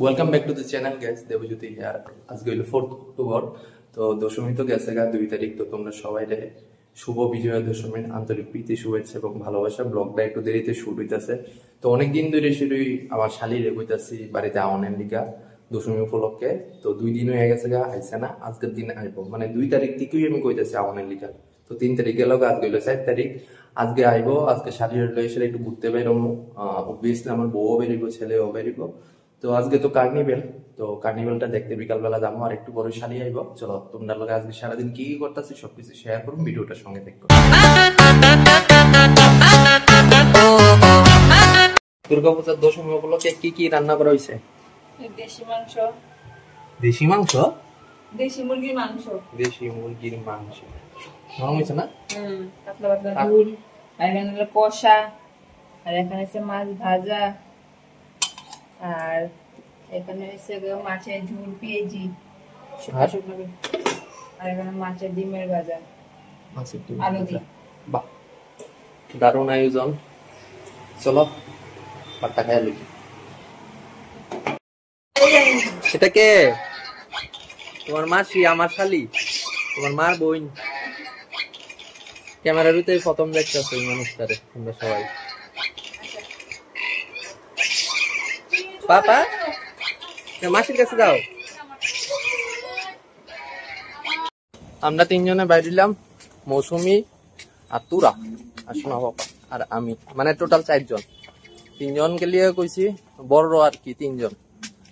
Welcome back to the channel guys, Debjyoti here. আজকে হইল 4 October, তো দশমী তো গেছে গা 2 তারিখ। তো তোমরা সবাই শুভ বিজয়া দশমীর আন্তরিক প্রীতি, শুভেচ্ছা এবং ভালোবাসা। ব্লগটা একটু দেরিতে শুরু হইতেছে, তো অনেকদিন ধরে শুধুই আমার শালিরে কইতাছি বাড়িতে আওয়ানের লিগা দশমী উপলক্ষে। তো 2 দিন হয়ে গেছে গা, আইসে না। আজকের দিন আইবো, মানে 2 তারিখ থেকেই আমি কইতাছি আওয়ানের লিগা। তো 3 তারিখ গেল, আজকে হইলো 4 তারিখ। আজকে আইবো, আজকে শালির এসে একটু ঘুরতে বেরোবো। অবভিয়াসলি আমার বউও বেরিব, ছেলেও বেরিব। তো আজকে তো কার্নিভেল, তো কার্নিভেলটা দেখতে বিকালবেলা যাবো, আর একটু পরে শালি আইব। চলো তোমরা লগে আজকে সারাদিন কি কি করতেছি সবকিছু শেয়ার করুন, ভিডিওটার সঙ্গে দেখো। দুর্গাপূজার দশমী উপলক্ষে কি কি রান্না করা হয়েছে? দেশি মাংস, দেশি মাংস, দেশি মুরগির মাংস, দেশি মুরগির মাংস নরম হয়েছে না? পাতলা পাতলা ঝুল, আর এখানে হলো কষা, আর এখানে আছে মাছ ভাজা, আর এখানে হচ্ছে মাছের ঝুল পেঁয়াজি, আর এখানে মাছের ডিমের ভাজা, আলু দিয়ে। বাহ, দারুণ আয়োজন। চলো পাট্টা খাইয়া লই। এটা কে? তোমার মাসি? আমার শালি? তোমার মার বোন? ক্যামেরার ভিতরে প্রথম দেখতেছো এই মানুষটারে তোমরা সবাই। পাপা মাসির কাছে যাও। আমরা তিনজনে বাইরিলাম, মৌসুমি আর তুরা আর সোনা বাবা আর আমি, মানে টোটাল 4 জন। 3 জনকে লিয়ে কইছি, বড় আর কি 3 জন।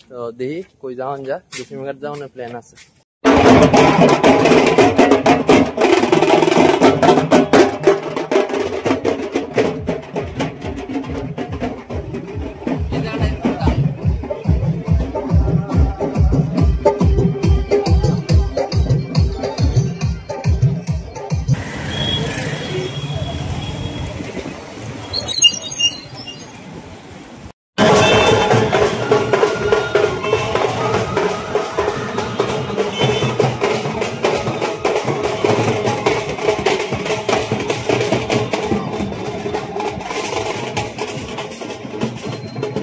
তো দেখি কই যাওয়ান যা, দশমীঘাট যাওয়ানোর প্ল্যান আছে।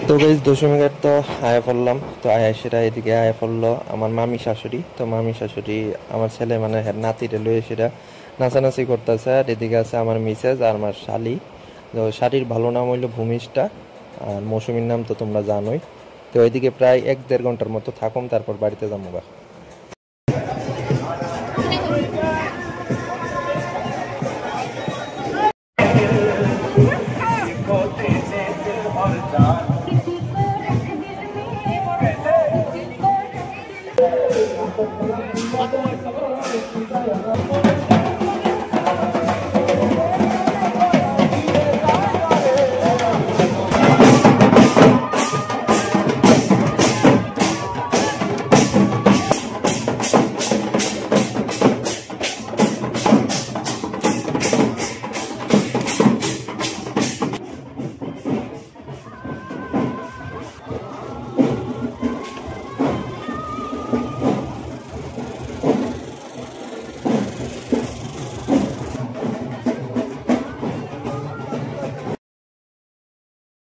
তো গাইস দশমী ঘাট তো আয়া পড়লাম। তো আয়া সেটা এদিকে আয়া পড়লো আমার মামি শাশুড়ি। তো মামি শাশুড়ি আমার ছেলে মানে নাতিরে লয়ে সেটা নাচানাচি করতেছে। আর এদিকে আছে আমার মিসেস আর আমার শালি। তো শালির ভালো নাম হইলো ভূমিষ্ঠা, আর মৌসুমীর নাম তো তোমরা জানোই। তো এদিকে প্রায় 1-1.5 ঘন্টার মতো থাকুম, তারপর বাড়িতে যাবো গা।